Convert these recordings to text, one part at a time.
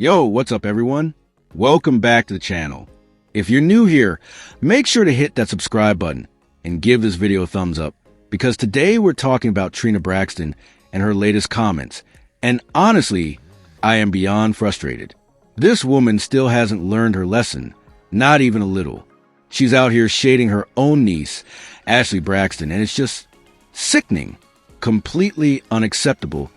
Yo, what's up everyone? Welcome back to the channel. If you're new here, make sure to hit that subscribe button and give this video a thumbs up, because today we're talking about Trina Braxton and her latest comments. And honestly, I am beyond frustrated. This woman still hasn't learned her lesson, not even a little. She's out here shading her own niece, Ashley Braxton, and it's just sickening, completely unacceptable.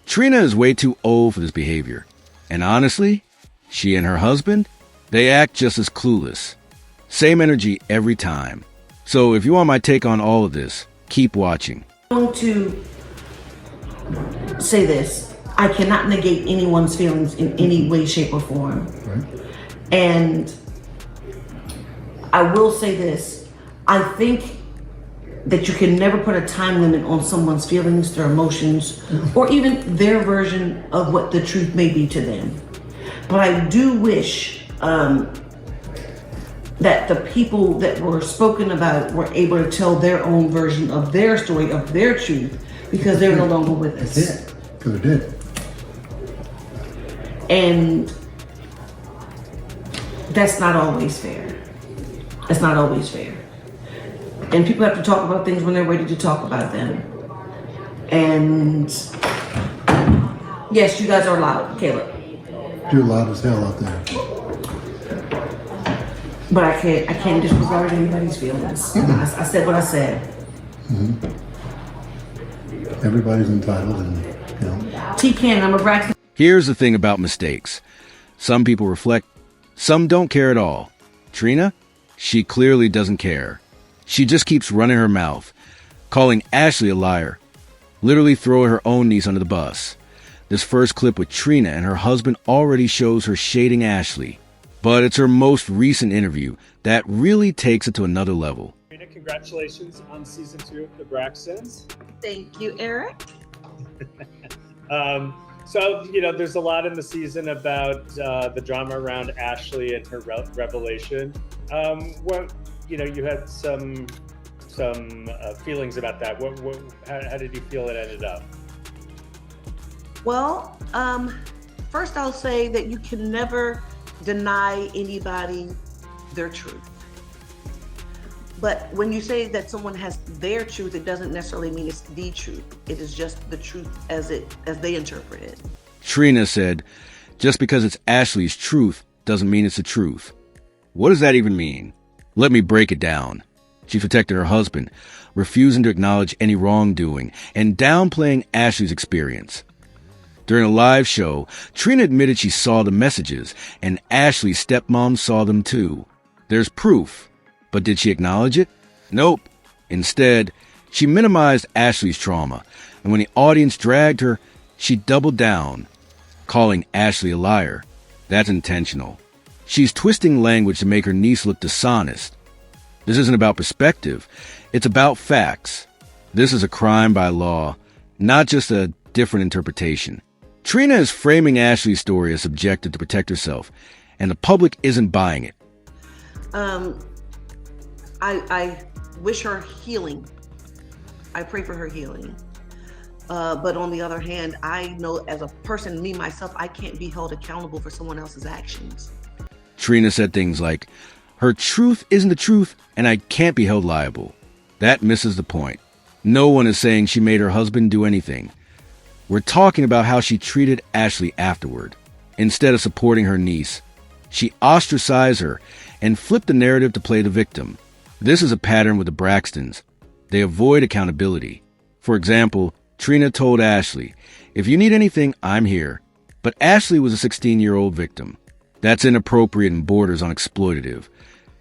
Trina is way too old for this behavior. And honestly, she and her husband, they act just as clueless. Same energy every time. So if you want my take on all of this, keep watching. I'm going to say this. I cannot negate anyone's feelings in any way, shape, or form. Right. And I will say this. I think that you can never put a time limit on someone's feelings, their emotions, or even their version of what the truth may be to them. But I do wish that the people that were spoken about were able to tell their own version of their story, of their truth, because they're no longer with us. Yeah, because they did. And that's not always fair. That's not always fair. And people have to talk about things when they're ready to talk about them. And yes, you guys are loud, Caleb. You're loud as hell out there. But I can't disregard anybody's feelings. I said what I said. Mm-hmm. Everybody's entitled, and you know. Tamar Braxton. Here's the thing about mistakes. Some people reflect, some don't care at all. Trina, she clearly doesn't care. She just keeps running her mouth, calling Ashley a liar, literally throwing her own niece under the bus. This first clip with Trina and her husband already shows her shading Ashley, but it's her most recent interview that really takes it to another level. Trina, congratulations on season 2 of The Braxtons. Thank you, Eric. So, there's a lot in the season about the drama around Ashley and her revelation. You had some feelings about that. How did you feel it ended up? Well, first I'll say that you can never deny anybody their truth. But when you say that someone has their truth, it doesn't necessarily mean it's the truth. It is just the truth as they interpret it. Trina said, just because it's Ashley's truth doesn't mean it's the truth. What does that even mean? Let me break it down. She protected her husband, refusing to acknowledge any wrongdoing, and downplaying Ashley's experience. During a live show, Trina admitted she saw the messages, and Ashley's stepmom saw them too. There's proof. But did she acknowledge it? Nope. Instead, she minimized Ashley's trauma, and when the audience dragged her, she doubled down, calling Ashley a liar. That's intentional. She's twisting language to make her niece look dishonest. This isn't about perspective. It's about facts. This is a crime by law, not just a different interpretation. Trina is framing Ashley's story as subjective to protect herself, and the public isn't buying it. I wish her healing. I pray for her healing. But on the other hand, I know as a person, me, myself, I can't be held accountable for someone else's actions. Trina said things like, her truth isn't the truth, and I can't be held liable. That misses the point. No one is saying she made her husband do anything. We're talking about how she treated Ashley afterward. Instead of supporting her niece, she ostracized her and flipped the narrative to play the victim. This is a pattern with the Braxtons. They avoid accountability. For example, Trina told Ashley, if you need anything, I'm here. But Ashley was a 16-year-old victim. That's inappropriate and borders on exploitative.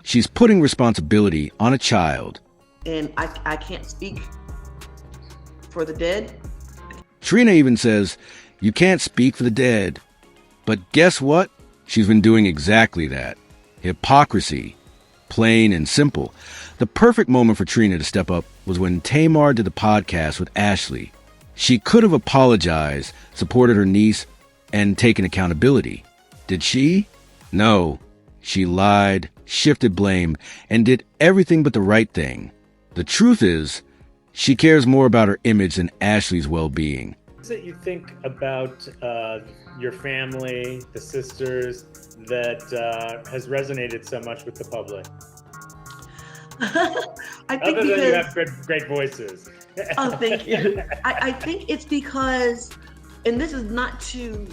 She's putting responsibility on a child. And I can't speak for the dead. Trina even says, you can't speak for the dead. But guess what? She's been doing exactly that. Hypocrisy. Plain and simple. The perfect moment for Trina to step up was when Tamar did the podcast with Ashley. She could have apologized, supported her niece, and taken accountability. Did she? No. She lied, shifted blame, and did everything but the right thing. The truth is, she cares more about her image than Ashley's well-being. is it you think about your family, the sisters, that has resonated so much with the public? I think Other than you because, have great voices. oh, thank you. I think it's because, and this is not to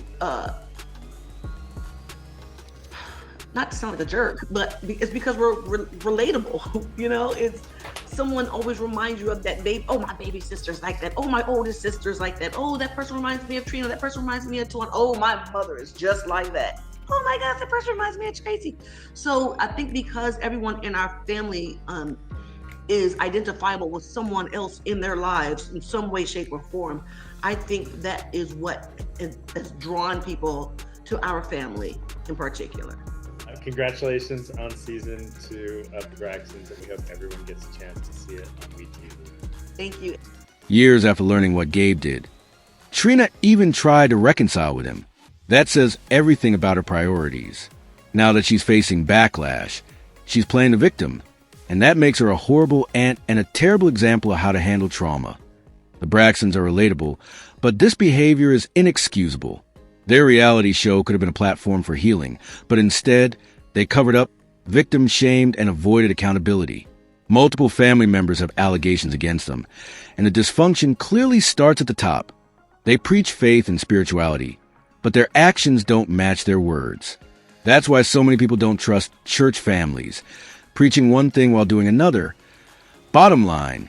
sound like a jerk, but it's because we're relatable. You know, it's someone always reminds you of that baby. Oh, my baby sister's like that. Oh, my oldest sister's like that. Oh, that person reminds me of Trina. That person reminds me of Tuan. Oh, my mother is just like that. Oh my gosh, that person reminds me of Tracy. So I think because everyone in our family is identifiable with someone else in their lives in some way, shape, or form, I think that is what has drawn people to our family in particular. Congratulations on season 2 of The Braxtons, and we hope everyone gets a chance to see it on WeTV. Thank you. Years after learning what Gabe did, Trina even tried to reconcile with him. That says everything about her priorities. Now that she's facing backlash, she's playing the victim, and that makes her a horrible aunt and a terrible example of how to handle trauma. The Braxtons are relatable, but this behavior is inexcusable. Their reality show could have been a platform for healing, but instead, they covered up, victim-shamed, and avoided accountability. Multiple family members have allegations against them, and the dysfunction clearly starts at the top. They preach faith and spirituality, but their actions don't match their words. That's why so many people don't trust church families, preaching one thing while doing another. Bottom line,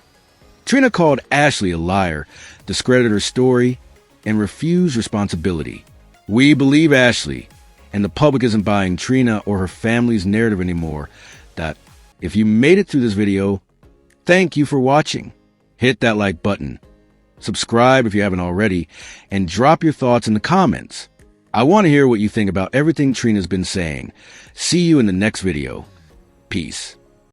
Trina called Ashley a liar, discredited her story, and refused responsibility. We believe Ashley, and the public isn't buying Trina or her family's narrative anymore. If you made it through this video, thank you for watching. Hit that like button, subscribe if you haven't already, and drop your thoughts in the comments. I want to hear what you think about everything Trina's been saying. See you in the next video. Peace.